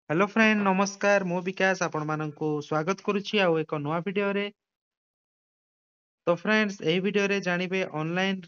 Hello friend नमस्कार मु विकास आपण माननकु स्वागत करूछि आ एक नवा वीडियो रे। तो फ्रेंड्स एही वीडियो रे जानिबे ऑनलाइन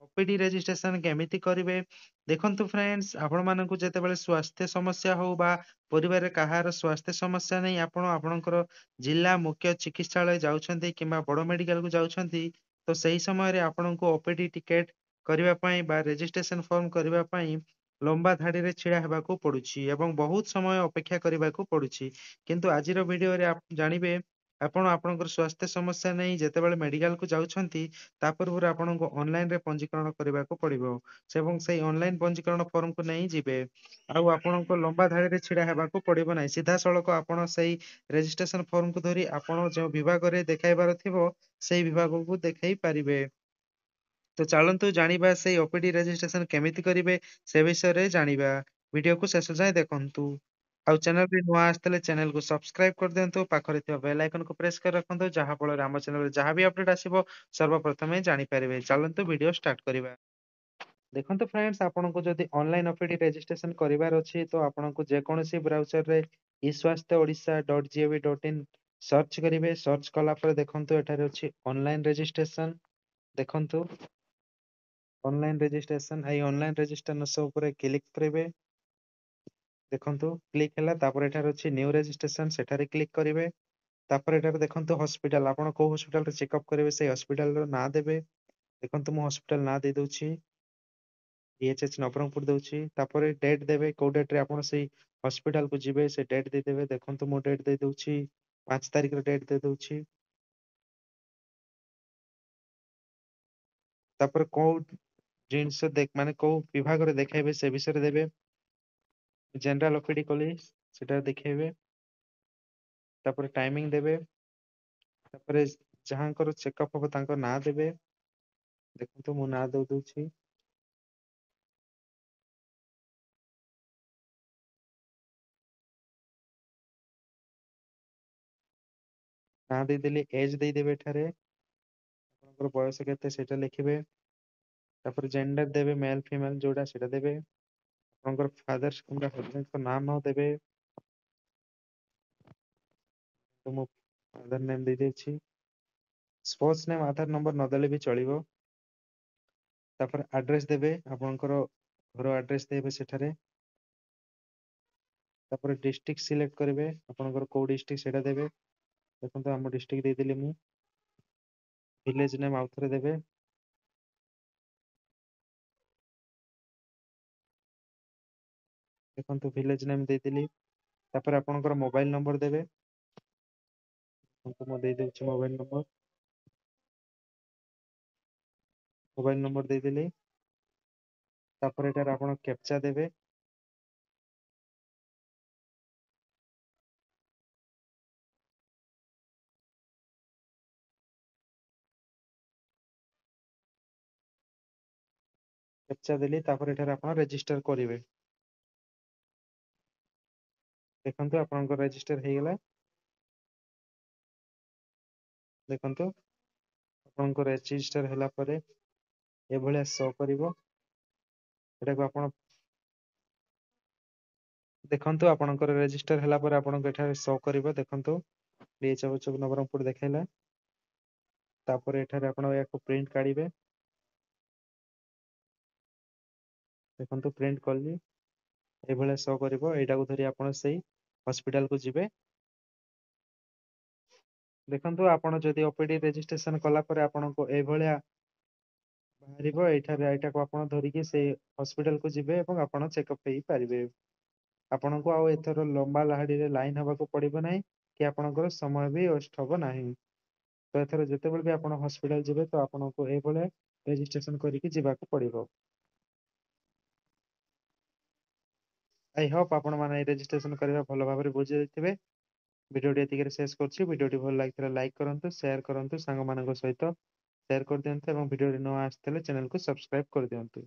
ओपीडी रजिस्ट्रेशन केमिति करिवे। देखंतु फ्रेंड्स आपण माननकु जेतेबेले स्वास्थ्य समस्या हो बा परिवार रे कहार स्वास्थ्य समस्या नै आपण आपणकर जिल्ला मुख्य चिकित्सालय जाउछन्ती किबा बड़ मेडिकल को जाउछन्ती तो सही समय रे आपणको ओपीडी टिकेट करिवा पई बा रजिस्ट्रेशन फॉर्म करिवा पई लंबा धाड़ी रे छिड़ा हेबाकू पडुछि एवं बहुत समय अपेक्षा करिबाकू पडुछि। किंतु आजिर वीडियो रे आप जानिबे ଆପଣ ଆପଣଙ୍କର ସ୍ୱାସ୍ଥ୍ୟ ସମସ୍ୟା ନେଇ ଯେତେବେଳେ ମେଡିକାଲକୁ ଯାଉଛନ୍ତି ତା ପୂର୍ବରୁ ଆପଣଙ୍କୁ ଅନଲାଇନରେ ପଞ୍ଜୀକରଣ କରିବାକୁ ପଡିବ ଏବଂ ସେଇ ଅନଲାଇନ ପଞ୍ଜୀକରଣ ଫର୍ମକୁ ନେଇ ଯିବେ। ଆଉ ଆପଣଙ୍କୁ ଲମ୍ବା ଧାଡିରେ ଛିଡା ହେବାକୁ ପଡିବ ନାହିଁ ସିଧାସଳଖ ଆପଣ ସେଇ ରେଜିଷ୍ଟ୍ରେସନ ଫର୍ମକୁ ଧରି ଆପଣ ଯେଉଁ ବିଭାଗରେ ଦେଖାଇବାର ଥିବ ସେଇ ବିଭାଗକୁ ଦେଖେଇ ପାରିବେ। ତ ଚାଲନ୍ତୁ ଜାଣିବା ସେଇ ଓପିଡି ରେଜିଷ୍ଟ୍ରେସନ କେମିତି କରିବେ ସେ ବିଷୟରେ ଜାଣିବା। ଭିଡିଓକୁ ଶେଷ ଯାଏଁ ଦେଖନ୍ତୁ। ଆଉ ଚ୍ୟାନେଲରେ ନୂଆ ଆସିଥିଲେ ଚ୍ୟାନେଲକୁ ସବସ୍କ୍ରାଇବ କରିଦିଅନ୍ତୁ ପାଖରେ ଥିବା ବେଲ ଆଇକନକୁ ପ୍ରେସ କରି ରଖନ୍ତୁ ଯାହା ଫଳରେ ଆମ ଚ୍ୟାନେଲରେ ଯାହା ବି ଅପଡେଟ ଆସିବ ସର୍ବପ୍ରଥମେ ଜାଣିପାରିବେ। ଚାଲନ୍ତୁ ଭିଡିଓ ଷ୍ଟାର୍ଟ କରିବା। ଦେଖନ୍ତୁ ଫ୍ରେଣ୍ଡସ୍ ଆପଣଙ୍କୁ ଯଦି ଅନଲାଇନ ଓପିଡି ରେଜିଷ୍ଟ୍ରେସନ କରିବାର ଅଛି ତ ଆପଣଙ୍କୁ ଯେକୌଣସି ବ୍ରାଉଜରରେ iswasthyaodisha.gov.in ସର୍ଚ୍ଚ କରିବେ। ସର୍ଚ୍ଚ କଲା ପରେ ଦେଖନ୍ତୁ ଏଠାରେ ଅଛି ଅନଲାଇନ ରେଜିଷ୍ଟ୍ରେସନ। ଦେଖନ୍ତୁ ଅନଲାଇନ ରେଜିଷ୍ଟ୍ରେସନ ଏଇ ଅନଲାଇନ ରେଜିଷ୍ଟ୍ରେସନ ଉପରେ କ୍ଲିକ କରିବେ। ଦେଖନ୍ତୁ କ୍ଲିକ ହେଲା ତାପରେ ଏଠାରେ ଅଛି ନ୍ୟୁ ରେଜିଷ୍ଟ୍ରେସନ ସେଠାରେ କ୍ଲିକ କରିବେ। ତାପରେ ଏଠାରେ ଦେଖନ୍ତୁ ହସ୍ପିଟାଲ ଆପଣ କୋଉ ହସ୍ପିଟାଲରେ ଚେକଅପ୍ କରିବେ ସେଇ ହସ୍ପିଟାଲର ନାଁ ଦେବେ। ଦେଖନ୍ତୁ ମୁଁ ହସ୍ପିଟାଲ ନାଁ ଦେଇ ଦଉଛି DHH ନବରଙ୍ଗପୁର ଦଉଛି। ତାପରେ ଡେଟ୍ ଦେବେ କୋଉ ଡେଟରେ ଆପଣ ସେଇ ହସ୍ପିଟାଲକୁ ଯିବେ ସେ ଡେଟ୍ ଦେଇଦେବେ। ଦେଖନ୍ତୁ ମୁଁ ଡେଟ୍ ଦେଇ ଦଉଛି 5 ତାରିଖର ଡେଟ୍ ଦେଇ ଦଉଛି। ତାପରେ କୋଉ ଜିନିଷ ମାନେ କୋଉ ବିଭାଗରେ ଦେଖାଇବେ ସେ ବିଷୟରେ ଦେବେ। ଜେନେରାଲ ଓପିଡି କଲି ସେଟା ଦେଖେଇବେ। ତାପରେ ଟାଇମିଂ ଦେବେ। ତାପରେ ଯାହାଙ୍କର ଚେକଅପ୍ ହବ ତାଙ୍କ ନାଁ ଦେବେ। ଦେଖନ୍ତୁ ମୁଁ ନାଁ ଦେଇ ଦଉଛି। ନାଁ ଦେଇଦେଲି ଏଜ ଦେଇଦେବେ ଏଠାରେ ଆପଣଙ୍କର ବୟସ କେତେ ସେଇଟା ଲେଖିବେ। ତାପରେ ଜେଣ୍ଡର ଦେବେ ମେଲ ଫିମେଲ ଯୋଉଟା ସେଇଟା ଦେବେ। ଆପଣଙ୍କର ଫାଦର୍ସ କିମ୍ବା ହଜବେଣ୍ଡଙ୍କ ନାମ ଦେବେ। ତ ମୁଁ ଫାଦର ନେମ ଦେଇଦେଇଛି। ସ୍ପୋର୍ଟସ ନେମ ଆଧାର ନମ୍ବର ନଦେଲେ ବି ଚଳିବ। ତାପରେ ଆଡ୍ରେସ ଦେବେ ଆପଣଙ୍କର ଘର ଆଡ୍ରେସ ଦେବେ ସେଠାରେ। ତାପରେ ଡିଷ୍ଟ୍ରିକ୍ଟ ସିଲେକ୍ଟ କରିବେ ଆପଣଙ୍କର କୋଉ ଡିଷ୍ଟ୍ରିକ୍ଟ ସେଇଟା ଦେବେ। ଦେଖନ୍ତୁ ଆମ ଡିଷ୍ଟ୍ରିକ୍ଟ ଦେଇଦେଲି ମୁଁ। ଭିଲେଜ ନେମ ଆଉଥରେ ଦେବେ। ଦେଖନ୍ତୁ ଭିଲେଜ ନେମ ଦେଇଦେଲି। ତାପରେ ଆପଣଙ୍କର ମୋବାଇଲ ନମ୍ବର ଦେବେ। ମୁଁ ଦେଇଦଉଛି ମୋବାଇଲ ନମ୍ବର। ମୋବାଇଲ ନମ୍ବର ଦେଇଦେଲି। ତାପରେ ଏଠାରେ ଆପଣ କ୍ୟାପଚା ଦେବେ। କ୍ୟାପଚା ଦେଲି ତାପରେ ଏଠାରେ ଆପଣ ରେଜିଷ୍ଟର କରିବେ। ଦେଖନ୍ତୁ ଆପଣଙ୍କର ରେଜିଷ୍ଟର ହେଇଗଲା। ଦେଖନ୍ତୁ ଆପଣଙ୍କ ରେଜିଷ୍ଟର ହେଲା ପରେ ଏଭଳିଆ ଶୋ କରିବ। ଏଟାକୁ ଆପଣ ଦେଖନ୍ତୁ ଆପଣଙ୍କର ରେଜିଷ୍ଟର ହେଲା ପରେ ଆପଣଙ୍କୁ ଏଠାରେ ଶୋ କରିବ। ଦେଖନ୍ତୁ DHH ନବରଙ୍ଗପୁର ଦେଖେଇଲା। ତାପରେ ଏଠାରେ ଆପଣ ଏହାକୁ ପ୍ରିଣ୍ଟ କାଢିବେ। ଦେଖନ୍ତୁ ପ୍ରିଣ୍ଟ କଲି ଏଇଭଳିଆ ଶୋ କରିବ। ଏଇଟାକୁ ଧରି ଆପଣ ସେଇ ହସ୍ପିଟାଲକୁ ଯିବେ। ଦେଖନ୍ତୁ ଆପଣ ଯଦି ଓପିଡି ରେଜିଷ୍ଟ୍ରେସନ କଲା ପରେ ଆପଣଙ୍କୁ ଏଇଭଳିଆ ବାହାରିବ ଏଇଠାରେ ଏଇଟାକୁ ଆପଣ ଧରିକି ସେଇ ହସ୍ପିଟାଲକୁ ଯିବେ ଏବଂ ଆପଣ ଚେକଅପ୍ ହେଇପାରିବେ। ଆପଣଙ୍କୁ ଆଉ ଏଥର ଲମ୍ବା ଲାହାଡିରେ ଲାଇନ ହବାକୁ ପଡିବ ନାହିଁ କି ଆପଣଙ୍କର ସମୟ ବି ୱେଷ୍ଟ ହବ ନାହିଁ। ତ ଏଥର ଯେତେବେଳେ ବି ଆପଣ ହସ୍ପିଟାଲ ଯିବେ ତ ଆପଣଙ୍କୁ ଏଇଭଳିଆ ରେଜିଷ୍ଟ୍ରେସନ କରିକି ଯିବାକୁ ପଡିବ। ଆଇ ହୋପ ଆପଣ ମାନେ ଏଇ ରେଜିଷ୍ଟ୍ରେସନ କରିବା ଭଲ ଭାବରେ ବୁଝି ଯାଇଥିବେ। ଭିଡିଓଟି ଏତିକିରେ ଶେଷ କରୁଛି। ଭିଡିଓଟି ଭଲ ଲାଗିଥିଲେ ଲାଇକ୍ କରନ୍ତୁ ସେୟାର କରନ୍ତୁ ସାଙ୍ଗମାନଙ୍କ ସହିତ ସେୟାର କରିଦିଅନ୍ତୁ ଏବଂ ଭିଡିଓରେ ନ ଆସିଥିଲେ ଚ୍ୟାନେଲକୁ ସବସ୍କ୍ରାଇବ କରିଦିଅନ୍ତୁ।